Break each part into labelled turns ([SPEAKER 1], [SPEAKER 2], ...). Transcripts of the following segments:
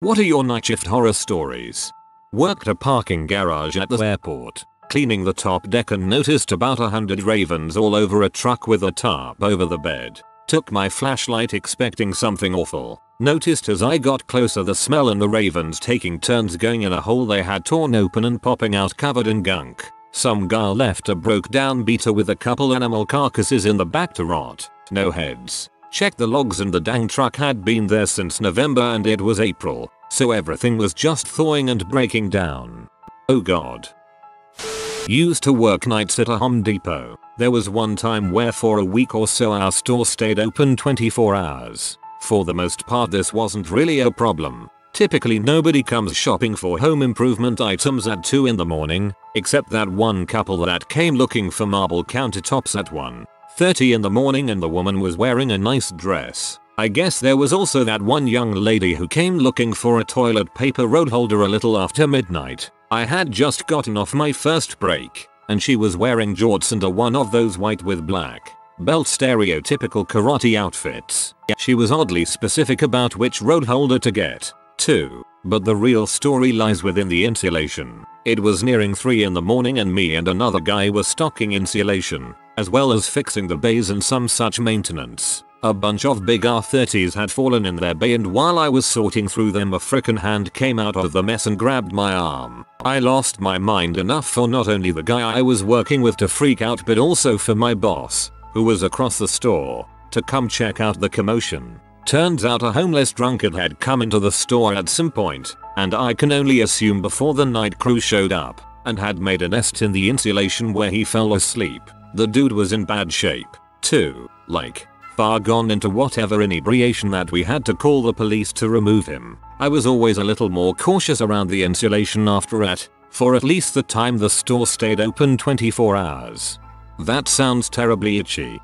[SPEAKER 1] What are your night shift horror stories? Worked a parking garage at the airport, cleaning the top deck and noticed about 100 ravens all over a truck with a tarp over the bed. Took my flashlight expecting something awful. Noticed as I got closer the smell and the ravens taking turns going in a hole they had torn open and popping out covered in gunk. Some guy left a broke down beater with a couple animal carcasses in the back to rot. No heads. Checked the logs and the dang truck had been there since November and it was April, so everything was just thawing and breaking down. Oh god. Used to work nights at a Home Depot. There was one time where for a week or so our store stayed open 24 hours. For the most part this wasn't really a problem. Typically nobody comes shopping for home improvement items at 2 in the morning, except that one couple that came looking for marble countertops at 1:30 in the morning and the woman was wearing a nice dress. I guess there was also that one young lady who came looking for a toilet paper roll holder a little after midnight. I had just gotten off my first break, and she was wearing jorts and one of those white with black belt stereotypical karate outfits. She was oddly specific about which roll holder to get, too. But the real story lies within the insulation. It was nearing 3 in the morning and me and another guy were stocking insulation, as well as fixing the bays and some such maintenance. A bunch of big R30s had fallen in their bay and while I was sorting through them a frickin' hand came out of the mess and grabbed my arm. I lost my mind enough for not only the guy I was working with to freak out but also for my boss, who was across the store, to come check out the commotion. Turns out a homeless drunkard had come into the store at some point, and I can only assume before the night crew showed up, and had made a nest in the insulation where he fell asleep. The dude was in bad shape, too, like, far gone into whatever inebriation that we had to call the police to remove him. I was always a little more cautious around the insulation after that, for at least the time the store stayed open 24 hours. That sounds terribly itchy.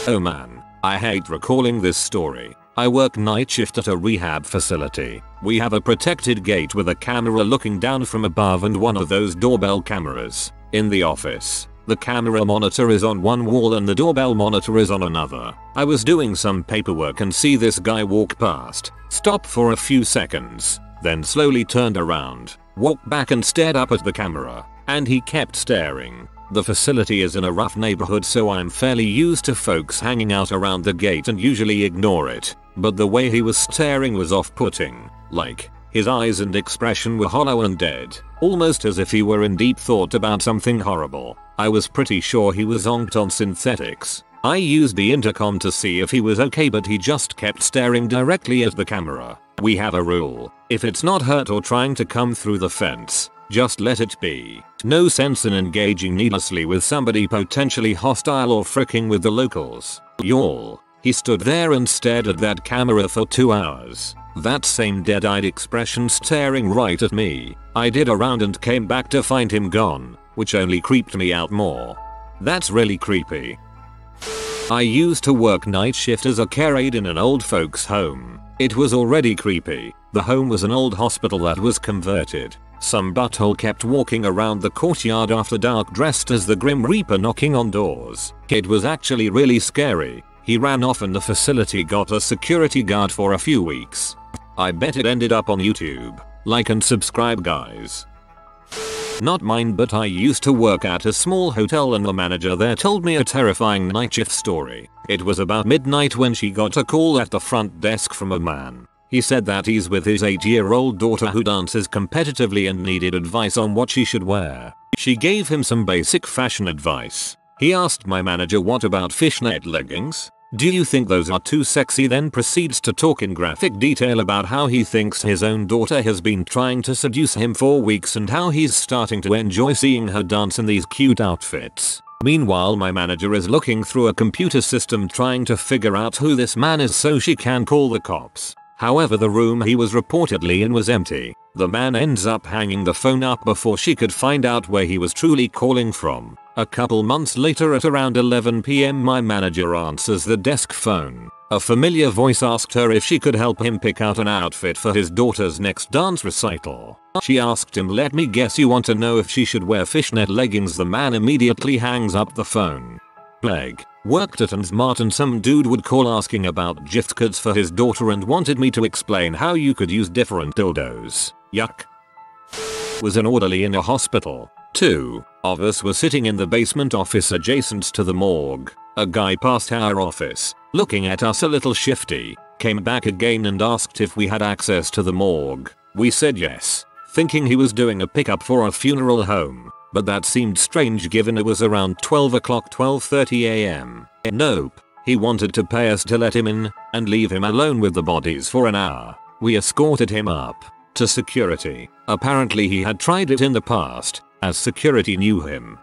[SPEAKER 1] Oh man, I hate recalling this story. I work night shift at a rehab facility. We have a protected gate with a camera looking down from above and one of those doorbell cameras. In the office, the camera monitor is on one wall and the doorbell monitor is on another. I was doing some paperwork and see this guy walk past, stop for a few seconds, then slowly turned around, walked back and stared up at the camera, and he kept staring. The facility is in a rough neighborhood so I'm fairly used to folks hanging out around the gate and usually ignore it, but the way he was staring was off-putting. Like, his eyes and expression were hollow and dead, almost as if he were in deep thought about something horrible. I was pretty sure he was zonked on synthetics. I used the intercom to see if he was okay but he just kept staring directly at the camera. We have a rule: if it's not hurt or trying to come through the fence, just let it be. No sense in engaging needlessly with somebody potentially hostile or fricking with the locals. Y'all. He stood there and stared at that camera for 2 hours. That same dead-eyed expression staring right at me. I did a round and came back to find him gone, which only creeped me out more. That's really creepy. I used to work night shift as a care aide in an old folks home. It was already creepy. The home was an old hospital that was converted. Some butthole kept walking around the courtyard after dark dressed as the Grim Reaper knocking on doors. It was actually really scary. He ran off and the facility got a security guard for a few weeks. I bet it ended up on YouTube. Like and subscribe guys. Not mine but I used to work at a small hotel and the manager there told me a terrifying night shift story. It was about midnight when she got a call at the front desk from a man. He said that he's with his 8-year-old daughter who dances competitively and needed advice on what she should wear. She gave him some basic fashion advice. He asked my manager, what about fishnet leggings? Do you think those are too sexy? Then proceeds to talk in graphic detail about how he thinks his own daughter has been trying to seduce him for weeks and how he's starting to enjoy seeing her dance in these cute outfits. Meanwhile my manager is looking through a computer system trying to figure out who this man is so she can call the cops. However, the room he was reportedly in was empty. The man ends up hanging the phone up before she could find out where he was truly calling from. A couple months later at around 11 PM my manager answers the desk phone. A familiar voice asked her if she could help him pick out an outfit for his daughter's next dance recital. She asked him, let me guess you want to know if she should wear fishnet leggings. The man immediately hangs up the phone. Leg. Worked at Mart and some dude would call asking about gift cards for his daughter and wanted me to explain how you could use different dildos. Yuck. Was an orderly in a hospital. Two of us were sitting in the basement office adjacent to the morgue. A guy passed our office, looking at us a little shifty, came back again and asked if we had access to the morgue. We said yes, thinking he was doing a pickup for a funeral home, but that seemed strange given it was around 12 o'clock 12:30 am. Nope, he wanted to pay us to let him in and leave him alone with the bodies for an hour. We escorted him up to security. Apparently he had tried it in the past, as security knew him.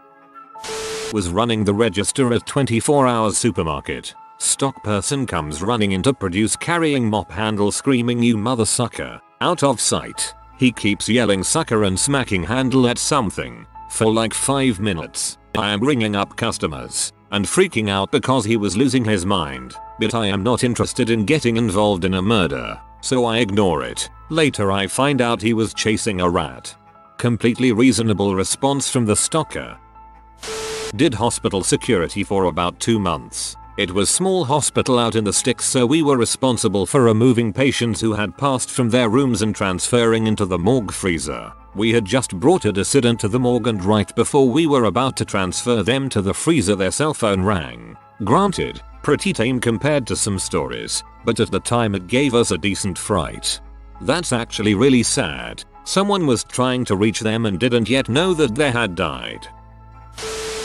[SPEAKER 1] Was running the register at 24 Hours Supermarket. Stock person comes running in to produce carrying mop handle screaming "You mother sucker." Out of sight. He keeps yelling sucker and smacking handle at something for like 5 minutes. I am ringing up customers and freaking out because he was losing his mind, but I am not interested in getting involved in a murder, so I ignore it. Later I find out he was chasing a rat. Completely reasonable response from the stalker. Did hospital security for about 2 months. It was small hospital out in the sticks, so we were responsible for removing patients who had passed from their rooms and transferring into the morgue freezer. We had just brought a decedent to the morgue and right before we were about to transfer them to the freezer their cell phone rang. Granted, pretty tame compared to some stories, but at the time it gave us a decent fright. That's actually really sad. Someone was trying to reach them and didn't yet know that they had died.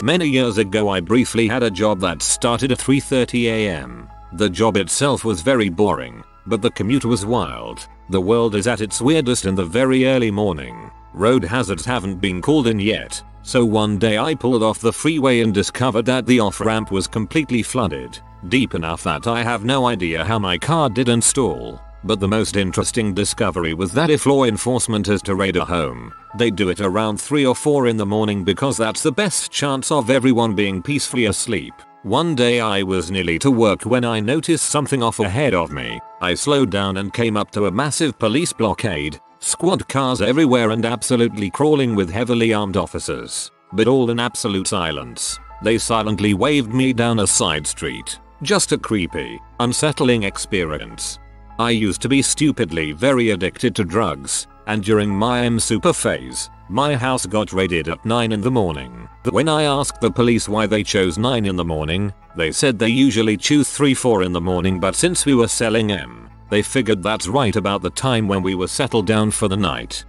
[SPEAKER 1] Many years ago I briefly had a job that started at 3:30 am. The job itself was very boring, but the commute was wild. The world is at its weirdest in the very early morning. Road hazards haven't been called in yet, so one day I pulled off the freeway and discovered that the off-ramp was completely flooded, deep enough that I have no idea how my car didn't stall. But the most interesting discovery was that if law enforcement is to raid a home, they do it around 3 or 4 in the morning because that's the best chance of everyone being peacefully asleep. One day I was nearly to work when I noticed something off ahead of me. I slowed down and came up to a massive police blockade, squad cars everywhere and absolutely crawling with heavily armed officers, but all in absolute silence. They silently waved me down a side street. Just a creepy, unsettling experience. I used to be stupidly very addicted to drugs, and during my super phase, my house got raided at 9 in the morning. When I asked the police why they chose 9 in the morning, they said they usually choose 3-4 in the morning, but since we were selling M, they figured that's right about the time when we were settled down for the night.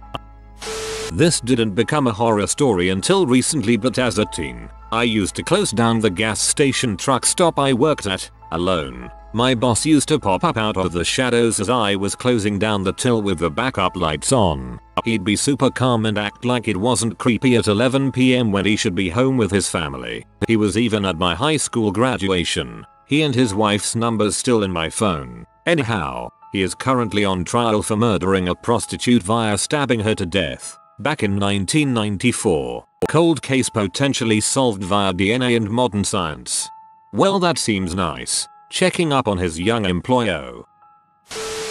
[SPEAKER 1] This didn't become a horror story until recently, but as a teen, I used to close down the gas station truck stop I worked at, alone. My boss used to pop up out of the shadows as I was closing down the till with the backup lights on. He'd be super calm and act like it wasn't creepy at 11 PM when he should be home with his family. He was even at my high school graduation. He and his wife's number's still in my phone. Anyhow, he is currently on trial for murdering a prostitute via stabbing her to death. Back in 1994. Cold case potentially solved via DNA and modern science. Well, that seems nice. Checking up on his young employee.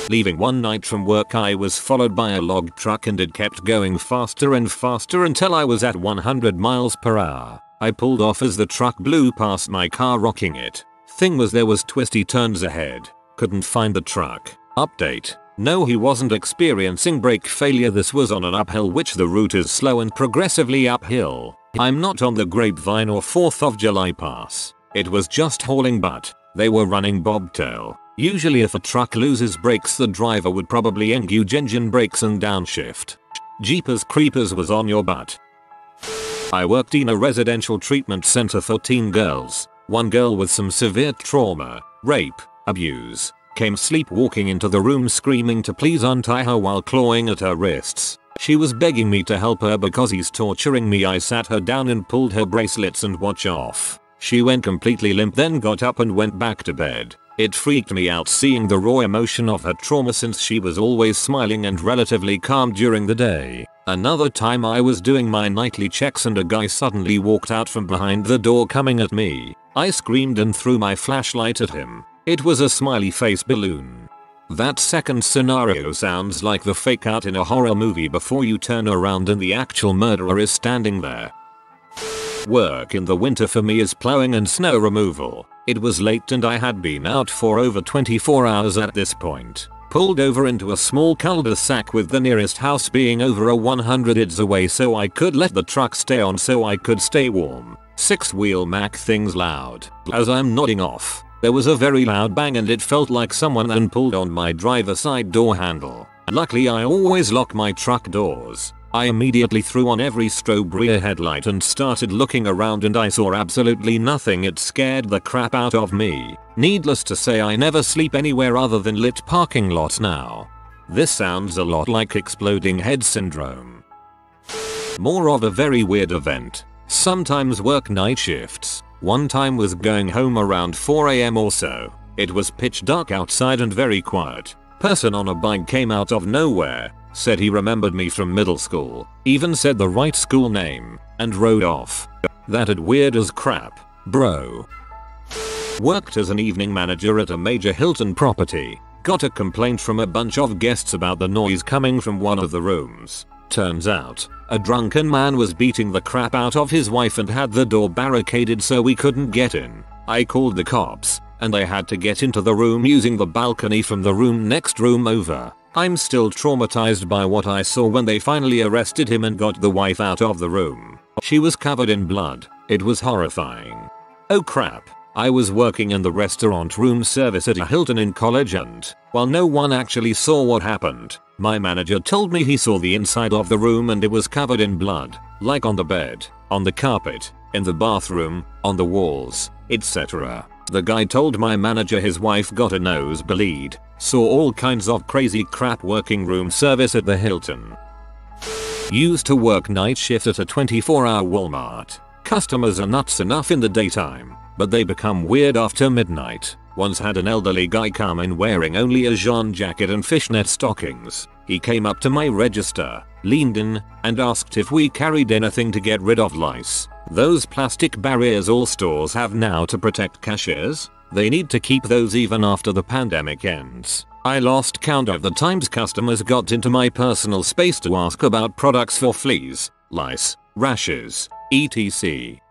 [SPEAKER 1] Leaving one night from work I was followed by a log truck and it kept going faster and faster until I was at 100 miles per hour. I pulled off as the truck blew past my car, rocking it. Thing was, there was twisty turns ahead. Couldn't find the truck. Update. No, he wasn't experiencing brake failure. This was on an uphill, which the route is slow and progressively uphill. I'm not on the Grapevine or 4th of July pass. It was just hauling butt. They were running bobtail. Usually if a truck loses brakes, the driver would probably engage engine brakes and downshift. Jeepers creepers was on your butt. I worked in a residential treatment center for teen girls. One girl with some severe trauma, rape, abuse, came sleepwalking into the room screaming to please untie her while clawing at her wrists. She was begging me to help her because he's torturing me. I sat her down and pulled her bracelets and watch off. She went completely limp, then got up and went back to bed. It freaked me out seeing the raw emotion of her trauma since she was always smiling and relatively calm during the day. Another time I was doing my nightly checks and a guy suddenly walked out from behind the door coming at me. I screamed and threw my flashlight at him. It was a smiley face balloon. That second scenario sounds like the fake out in a horror movie before you turn around and the actual murderer is standing there. Work in the winter for me is plowing and snow removal. It was late and I had been out for over 24 hours at this point. Pulled over into a small cul-de-sac with the nearest house being over a 100 yards away so I could let the truck stay on so I could stay warm. 6-wheel Mack things loud. As I'm nodding off, there was a very loud bang and it felt like someone had pulled on my driver's side door handle. Luckily I always lock my truck doors. I immediately threw on every strobe rear headlight and started looking around and I saw absolutely nothing. It scared the crap out of me. Needless to say I never sleep anywhere other than lit parking lots now. This sounds a lot like exploding head syndrome. More of a very weird event. Sometimes work night shifts. One time was going home around 4 AM or so. It was pitch dark outside and very quiet. Person on a bike came out of nowhere. Said he remembered me from middle school, even said the right school name, and rode off. That'd weird as crap, bro. Worked as an evening manager at a major Hilton property. Got a complaint from a bunch of guests about the noise coming from one of the rooms. Turns out, a drunken man was beating the crap out of his wife and had the door barricaded so we couldn't get in. I called the cops, and I had to get into the room using the balcony from the next room over. I'm still traumatized by what I saw when they finally arrested him and got the wife out of the room. She was covered in blood. It was horrifying. Oh crap. I was working in the restaurant room service at a Hilton in college and, while no one actually saw what happened, my manager told me he saw the inside of the room and it was covered in blood, like on the bed, on the carpet, in the bathroom, on the walls, etc. The guy told my manager his wife got a nosebleed. Saw all kinds of crazy crap working room service at the Hilton. Used to work night shift at a 24-hour Walmart. Customers are nuts enough in the daytime, but they become weird after midnight. Once had an elderly guy come in wearing only a jean jacket and fishnet stockings. He came up to my register, leaned in, and asked if we carried anything to get rid of lice. Those plastic barriers all stores have now to protect cashiers. They need to keep those even after the pandemic ends. I lost count of the times customers got into my personal space to ask about products for fleas, lice, rashes, etc.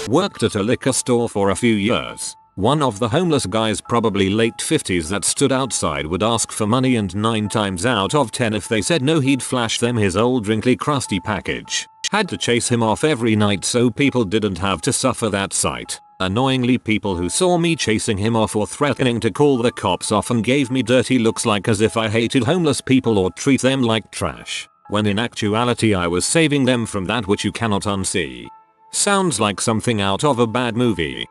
[SPEAKER 1] Worked at a liquor store for a few years. One of the homeless guys, probably late 50s, that stood outside would ask for money and 9 times out of 10 if they said no he'd flash them his old wrinkly crusty package. Had to chase him off every night so people didn't have to suffer that sight. Annoyingly, people who saw me chasing him off or threatening to call the cops often gave me dirty looks like as if I hated homeless people or treat them like trash, when in actuality I was saving them from that which you cannot unsee. Sounds like something out of a bad movie.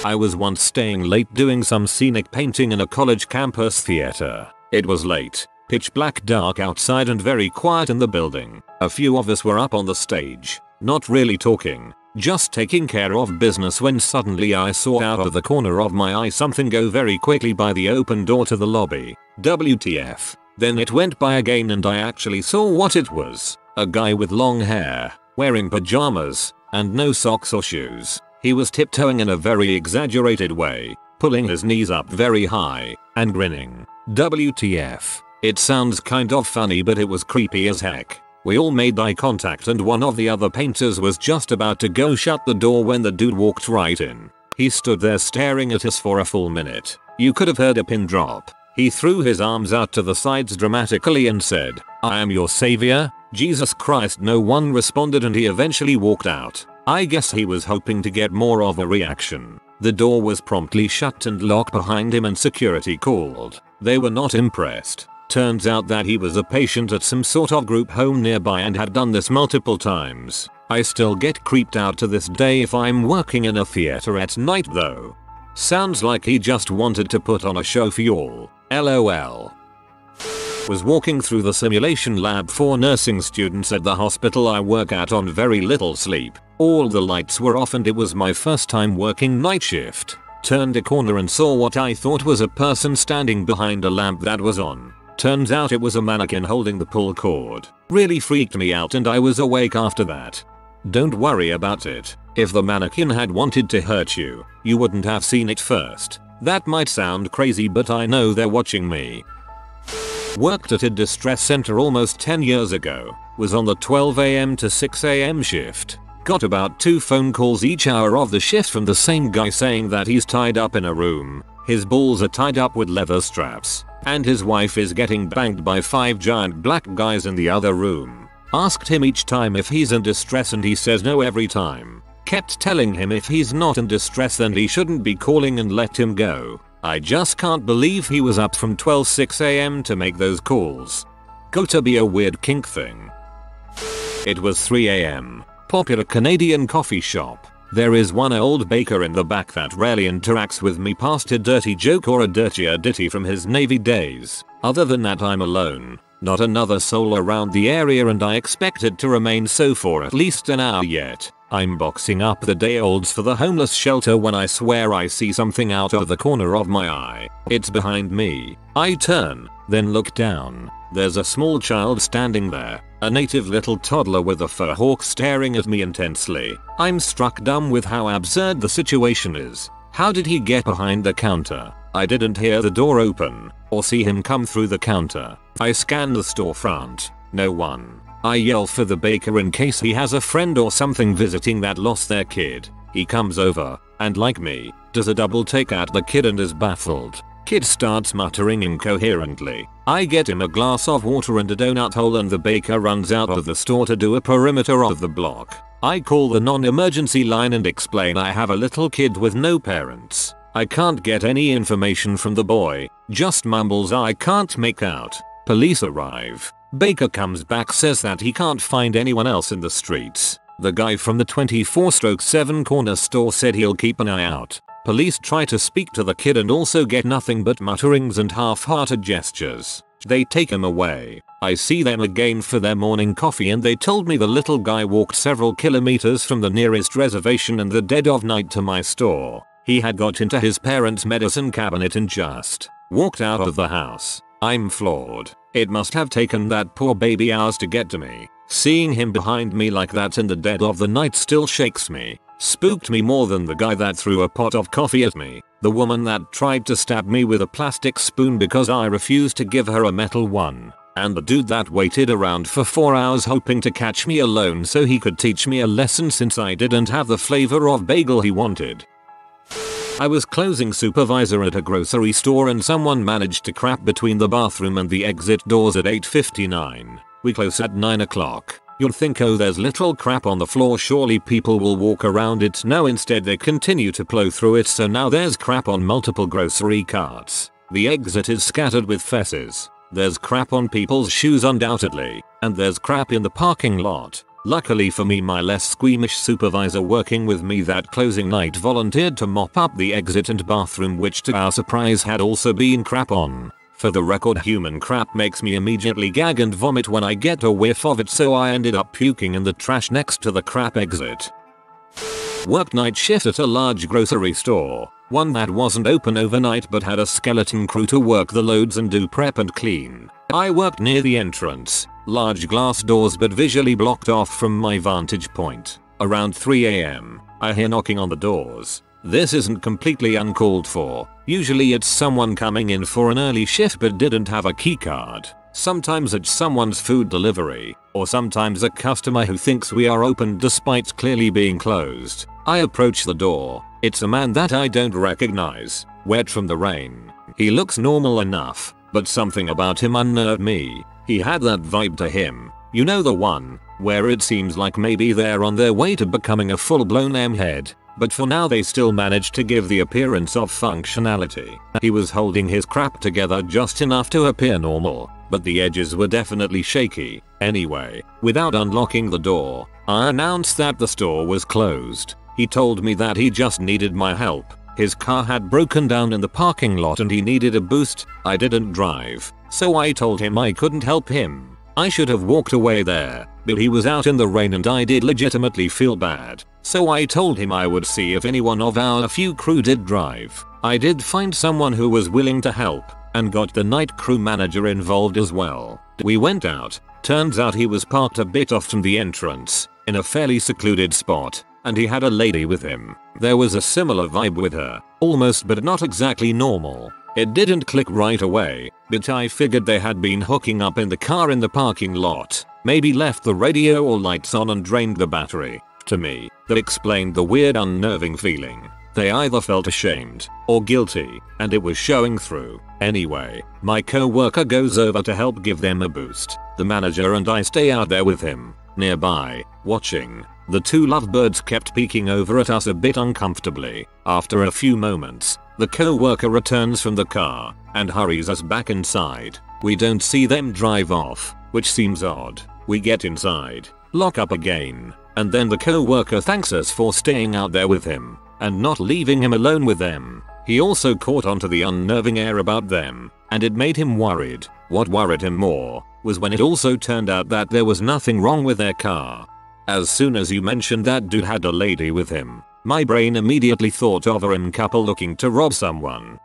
[SPEAKER 1] I was once staying late doing some scenic painting in a college campus theater. It was late, pitch black dark outside and very quiet in the building. A few of us were up on the stage, not really talking, just taking care of business, when suddenly I saw out of the corner of my eye something go very quickly by the open door to the lobby. WTF. Then it went by again and I actually saw what it was. A guy with long hair, wearing pajamas, and no socks or shoes. He was tiptoeing in a very exaggerated way, pulling his knees up very high, and grinning. WTF. It sounds kind of funny but it was creepy as heck. We all made eye contact and one of the other painters was just about to go shut the door when the dude walked right in. He stood there staring at us for a full minute. You could have heard a pin drop. He threw his arms out to the sides dramatically and said, "I am your savior, Jesus Christ." No one responded and he eventually walked out. I guess he was hoping to get more of a reaction. The door was promptly shut and locked behind him and security called. They were not impressed. Turns out that he was a patient at some sort of group home nearby and had done this multiple times. I still get creeped out to this day if I'm working in a theater at night though. Sounds like he just wanted to put on a show for y'all. LOL. Was walking through the simulation lab for nursing students at the hospital I work at on very little sleep. All the lights were off and it was my first time working night shift. Turned a corner and saw what I thought was a person standing behind a lamp that was on. Turns out it was a mannequin holding the pull cord. Really freaked me out and I was awake after that. Don't worry about it. If the mannequin had wanted to hurt you, you wouldn't have seen it first. That might sound crazy but I know they're watching me. Worked at a distress center almost 10 years ago. Was on the 12 AM to 6 AM shift. Got about 2 phone calls each hour of the shift from the same guy saying that he's tied up in a room, his balls are tied up with leather straps, and his wife is getting banged by 5 giant black guys in the other room. Asked him each time if he's in distress and he says no every time. Kept telling him if he's not in distress then he shouldn't be calling and let him go. I just can't believe he was up from 12:06 AM to make those calls. Got to be a weird kink thing. It was 3 AM. Popular Canadian coffee shop. There is one old baker in the back that rarely interacts with me past a dirty joke or a dirtier ditty from his Navy days. Other than that I'm alone. Not another soul around the area and I expect it to remain so for at least an hour yet. I'm boxing up the day olds for the homeless shelter when I swear I see something out of the corner of my eye. It's behind me. I turn, then look down. There's a small child standing there, a native little toddler with a fur hawk staring at me intensely. I'm struck dumb with how absurd the situation is. How did he get behind the counter? I didn't hear the door open, or see him come through the counter. I scan the storefront. No one. I yell for the baker in case he has a friend or something visiting that lost their kid. He comes over, and like me, does a double take at the kid and is baffled. Kid starts muttering incoherently. I get him a glass of water and a donut hole and the baker runs out of the store to do a perimeter of the block. I call the non-emergency line and explain I have a little kid with no parents. I can't get any information from the boy, just mumbles I can't make out. Police arrive. Baker comes back, says that he can't find anyone else in the streets. The guy from the 24/7 corner store said he'll keep an eye out. Police try to speak to the kid and also get nothing but mutterings and half-hearted gestures. They take him away. I see them again for their morning coffee and they told me the little guy walked several kilometers from the nearest reservation in the dead of night to my store. He had got into his parents' medicine cabinet and just walked out of the house. I'm floored. It must have taken that poor baby hours to get to me. Seeing him behind me like that in the dead of the night still shakes me. Spooked me more than the guy that threw a pot of coffee at me, the woman that tried to stab me with a plastic spoon because I refused to give her a metal one, and the dude that waited around for 4 hours hoping to catch me alone so he could teach me a lesson since I didn't have the flavor of bagel he wanted. I was closing supervisor at a grocery store and someone managed to crap between the bathroom and the exit doors at 8:59. We close at 9 o'clock. You'd think oh there's little crap on the floor, surely people will walk around it. No, instead they continue to plow through it, so now there's crap on multiple grocery carts. The exit is scattered with fesses. There's crap on people's shoes undoubtedly, and there's crap in the parking lot. Luckily for me my less squeamish supervisor working with me that closing night volunteered to mop up the exit and bathroom, which to our surprise had also been crap on. For the record, human crap makes me immediately gag and vomit when I get a whiff of it, so I ended up puking in the trash next to the crap exit. Worked night shift at a large grocery store, one that wasn't open overnight but had a skeleton crew to work the loads and do prep and clean. I worked near the entrance, large glass doors but visually blocked off from my vantage point. Around 3 AM, I hear knocking on the doors. This isn't completely uncalled for. Usually it's someone coming in for an early shift but didn't have a keycard. Sometimes it's someone's food delivery, or sometimes a customer who thinks we are open despite clearly being closed. I approach the door. It's a man that I don't recognize, wet from the rain. He looks normal enough, but something about him unnerved me. He had that vibe to him. You know, the one where it seems like maybe they're on their way to becoming a full-blown M-head, but for now they still managed to give the appearance of functionality. He was holding his crap together just enough to appear normal, but the edges were definitely shaky. Anyway, without unlocking the door, I announced that the store was closed. He told me that he just needed my help. His car had broken down in the parking lot and he needed a boost. I didn't drive, so I told him I couldn't help him. I should have walked away there, but he was out in the rain and I did legitimately feel bad. So I told him I would see if anyone of our few crew did drive. I did find someone who was willing to help, and got the night crew manager involved as well. We went out. Turns out he was parked a bit off from the entrance, in a fairly secluded spot, and he had a lady with him. There was a similar vibe with her, almost but not exactly normal. It didn't click right away, but I figured they had been hooking up in the car in the parking lot, maybe left the radio or lights on and drained the battery. to me that explained the weird unnerving feeling. They either felt ashamed or guilty, and it was showing through. Anyway, my co-worker goes over to help give them a boost. The manager and I stay out there with him, nearby, watching. The two lovebirds kept peeking over at us a bit uncomfortably. After a few moments, the co-worker returns from the car and hurries us back inside. We don't see them drive off, which seems odd. We get inside, lock up again, and then the co-worker thanks us for staying out there with him and not leaving him alone with them. He also caught onto the unnerving air about them, and it made him worried. What worried him more was when it also turned out that there was nothing wrong with their car. As soon as you mentioned that dude had a lady with him, my brain immediately thought of a random couple looking to rob someone.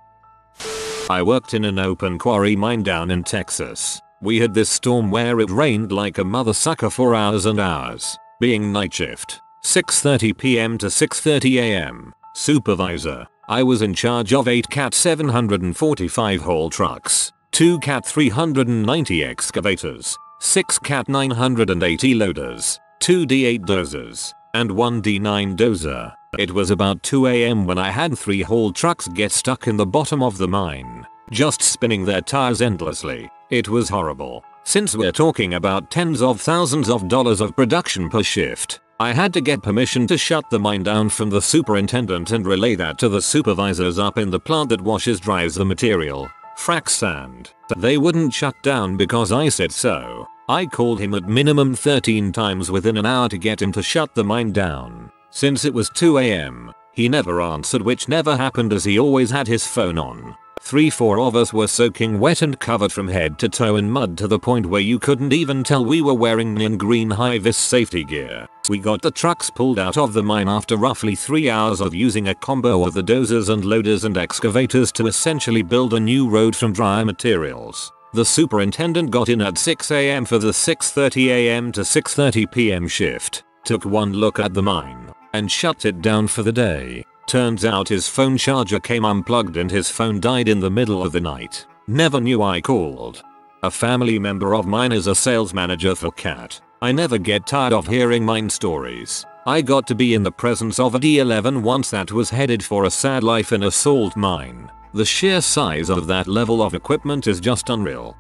[SPEAKER 1] I worked in an open quarry mine down in Texas. We had this storm where it rained like a mother sucker for hours and hours. Being night shift, 6:30 p.m. to 6:30 a.m. Supervisor, I was in charge of 8 Cat 745 haul trucks, 2 Cat 390 excavators, 6 Cat 980 loaders, 2 D8 dozers, and 1 D9 dozer. It was about 2 a.m. when I had 3 haul trucks get stuck in the bottom of the mine, just spinning their tires endlessly. It was horrible. Since we're talking about tens of thousands of dollars of production per shift, I had to get permission to shut the mine down from the superintendent and relay that to the supervisors up in the plant that dries the material, frac sand. They wouldn't shut down because I said so. I called him at minimum 13 times within an hour to get him to shut the mine down. Since it was 2 a.m., he never answered, which never happened as he always had his phone on. 3-4 of us were soaking wet and covered from head to toe in mud to the point where you couldn't even tell we were wearing neon green high-vis safety gear. We got the trucks pulled out of the mine after roughly 3 hours of using a combo of the dozers and loaders and excavators to essentially build a new road from dry materials. The superintendent got in at 6 a.m. for the 6:30 a.m. to 6:30 p.m. shift, took one look at the mine, and shut it down for the day. Turns out his phone charger came unplugged and his phone died in the middle of the night. Never knew I called. A family member of mine is a sales manager for CAT. I never get tired of hearing mine stories. I got to be in the presence of a D11 once that was headed for a sad life in a salt mine. The sheer size of that level of equipment is just unreal.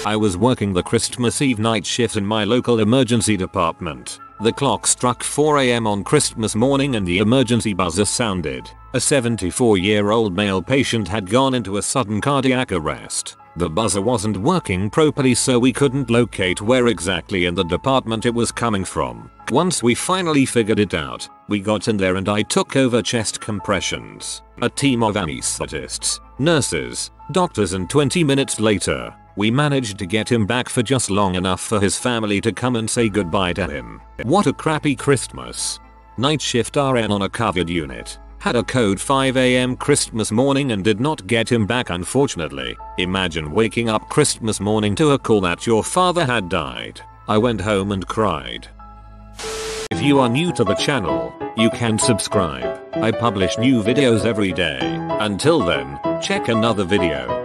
[SPEAKER 1] I was working the Christmas Eve night shift in my local emergency department. The clock struck 4 a.m. on Christmas morning and the emergency buzzer sounded. A 74-year-old male patient had gone into a sudden cardiac arrest. The buzzer wasn't working properly, so we couldn't locate where exactly in the department it was coming from. Once we finally figured it out, we got in there and I took over chest compressions. A team of anesthetists, nurses, doctors, and 20 minutes later, we managed to get him back for just long enough for his family to come and say goodbye to him. What a crappy Christmas. Night shift RN on a covered unit. Had a code 5 a.m. Christmas morning and did not get him back, unfortunately. Imagine waking up Christmas morning to a call that your father had died. I went home and cried. If you are new to the channel, you can subscribe. I publish new videos every day. Until then, check another video.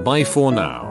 [SPEAKER 1] Bye for now.